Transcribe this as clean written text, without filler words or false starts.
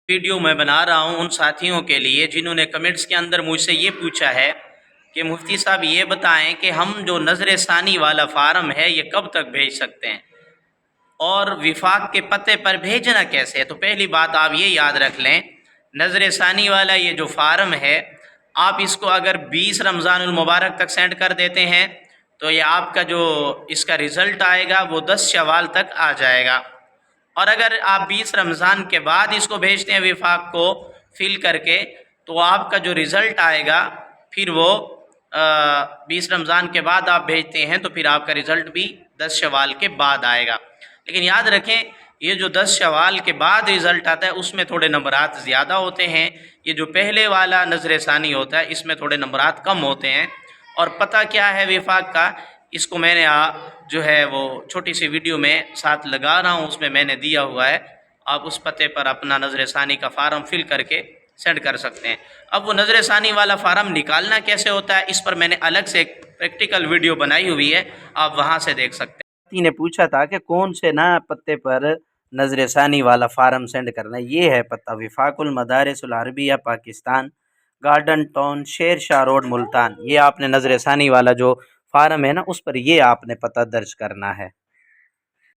Video میں بنا رہا ہوں ان ساتھیوں کے لیے جنہوں نے کمنٹس کے اندر مجھ سے یہ پوچھا ہے کہ مفتی صاحب یہ بتائیں کہ ہم جو نظر ثانی والا فارم ہے یہ کب تک بھیج سکتے ہیں اور وفاق کے پتے پر بھیجنا کیسے ہے۔ تو پہلی بات آپ یہ یاد رکھ لیں، نظر ثانی والا یہ جو فارم ہے آپ اس کو اگر 20 رمضان المبارک تک سینڈ کر دیتے ہیں تو یہ آپ کا جو اس کا رزلٹ آئے گا وہ 10 شوال تک آ جائے گا، اور اگر آپ 20 رمضان کے بعد اس کو بھیجتے ہیں وفاق کو فل کر کے تو آپ کا جو رزلٹ آئے گا پھر وہ 20 رمضان کے بعد آپ بھیجتے ہیں تو پھر آپ کا رزلٹ بھی 10 شوال کے بعد آئے گا۔ لیکن یاد رکھیں یہ جو 10 شوال کے بعد رزلٹ آتا ہے اس میں تھوڑے نمبرات زیادہ ہوتے ہیں، یہ جو پہلے والا نظر ثانی ہوتا ہے اس میں تھوڑے نمبرات کم ہوتے ہیں۔ اور پتہ کیا ہے وفاق کا، اس کو میں نے جو ہے وہ چھوٹی سی ویڈیو میں ساتھ لگا رہا ہوں، اس میں نے دیا ہوا ہے، آپ اس پتے پر اپنا نظر ثانی کا فارم فل کر کے سینڈ کر سکتے ہیں۔ اب وہ نظر ثانی والا فارم نکالنا کیسے ہوتا ہے اس پر میں نے الگ سے ایک پریکٹیکل ویڈیو بنائی ہوئی ہے، آپ وہاں سے دیکھ سکتے ہیں۔ نے پوچھا تھا کہ کون سے پتے پر نظر ثانی والا فارم سینڈ کرنا ہے، یہ ہے پتہ وفاق المدارس العربیہ Pakistan, garden town, Sher Shah road, Multan. یہ آپ نے نظر ثانی والا جو فارم ہے نا اس پر یہ آپ نے پتہ درج کرنا ہے۔